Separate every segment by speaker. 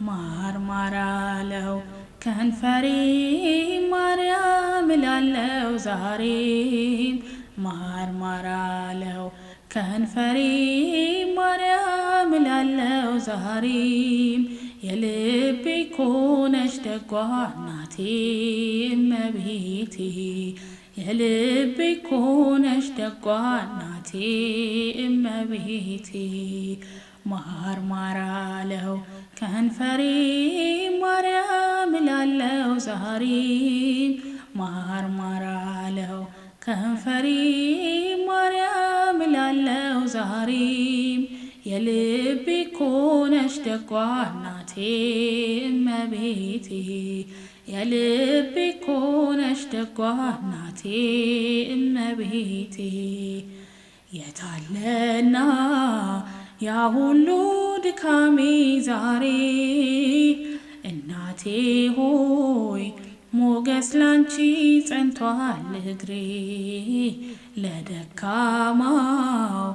Speaker 1: ማርማር አለው ከንፈሬ ማርያም እላለው ዛሬም ማርማር አለው ከንፈሬ ማርያም እላለው ዛሬም የልቤ ኮነሽ ደጓ እናቴ እመቤቴ የልቤ ኮነሽ ደጓ እናቴ እመቤቴ ማርማር አለው ከንፈሬ ማርያም እላለው ዛሬም ማርማር አለው ከንፈሬ ማርያም እላለው ዛሬም የልቤ ኮነሽ ደጓ እናቴ እመቤቴ የልቤ ኮነሽ ደጓ እናቴ እመቤቴ የታለና ያ ሁሉ ድካሜ ዛሬ እናቴ ሆይ ሞገስ ላንቺ ጸንቷል እግሬ ለደካማው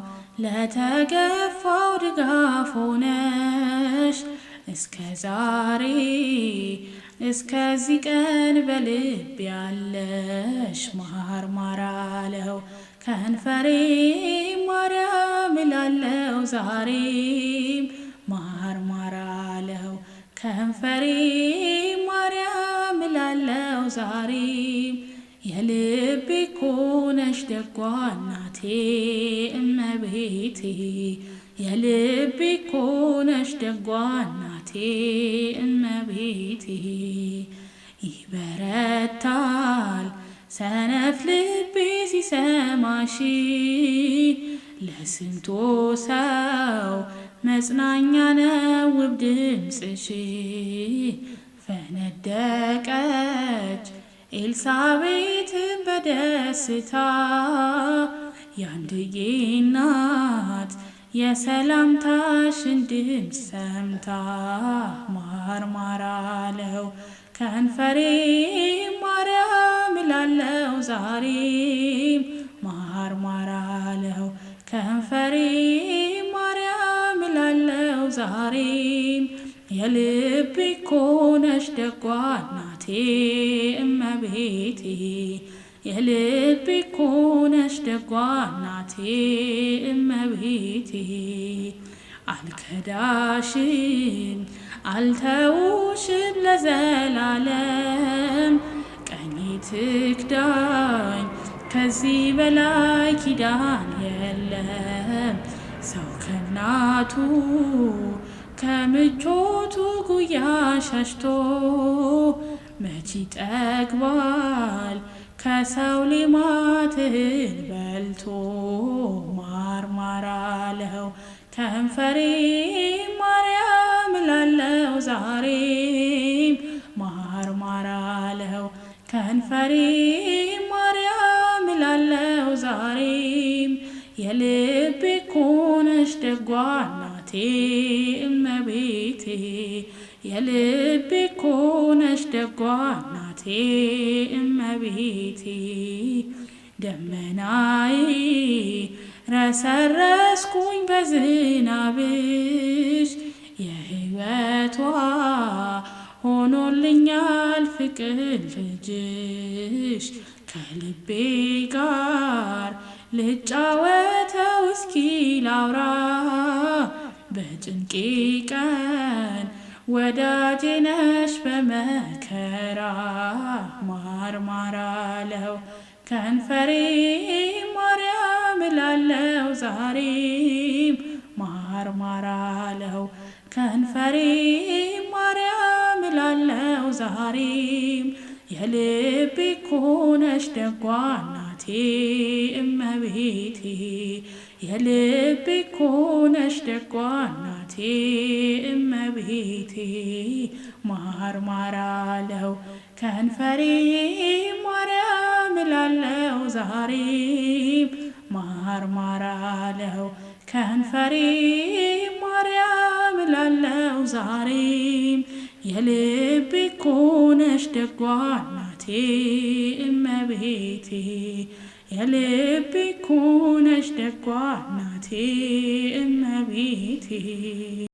Speaker 1: ለተገፋው ድጋፍ ሆነሽ እስከ ዛሬ እስከዚህ ቀን በልቤ ያለሽ ማርማር አለው ከንፈሬ ማርያም እላለው ዛሬም ማርማር አለው ከንፈሬ ማርያም እላለው ዛሬም የልቤ ኮነሽ ደጓ እናቴ እመቤቴ የልቤ ኮነሽ ደጓ እናቴ እመቤቴ ይበረታል ሰነፍ ልቤ ሲሰማሽ ለስንቱ ሰው መጽናኛ ነው ውብ ድምፅሽ ፈነደቀች ኤልሳቤጥ በደስታ ያንድዬ እናት የሰላምታሽን ድምፅ ሰምታ ማርማር አለው ከንፈሬ ማርያም እላለው ዛሬም ማርማር አለው ከንፈሬ ማርያም እላለው ዛሬም የልቤ ኮነሽ ደጓ እናቴ እመቤቴ የልቤ ኮነሽ ደጓ እናቴ እመቤቴ አልከዳሽም አልተውሽም ለዘላለም ቀኜ ትክዳኝ ከዚህ በላይ ኪዳን የለም ሰው ከናቱ ከምቾቱ ጉያ ሸሽቶ መች ይጠግባል ከሰው ሌማትን በልቶ ማርማር አለው ከንፈሬ ማርያም እላለው ዛሬም ማርማር አለው ከንፈሬ ማርያም እላለው ዛሬም የልቤ ኮነሽ ደጓ እናቴ እመቤቴ የልቤ ኮነሽ ደጓ እናቴ እመቤቴ ደመናዬ ረሰረስኩኝ በዝናብሽ የሕይወቷ ሆኖልኛል ፍቅር ልጅሽ ከልቤ ጋር ልጫወተው እስኪ ላውራ በጭንቄ ቀን ወዳጄ ነሽ በመከራ ማርማር አለው ከንፈሬ ማርያም እላለው ዛሬም ማርማር አለው ከንፈሬ ማርያም እላለው ዛሬም የልቤ ኮነሽ ደጓ እናቴ እመቤቴ የልቤ ኮነሽ ደጓ እናቴ እመቤቴ ማርማር አለው ከንፈሬ ማርያም እላለው ዛሬም ማርማር አለው ከንፈሬ ማርያም እላለው ዛሬም የልቤ ኮነሽ ደጓ እናቴ እመቤቴ የልቤ ኮነሽ ደጓ እናቴ እመቤቴ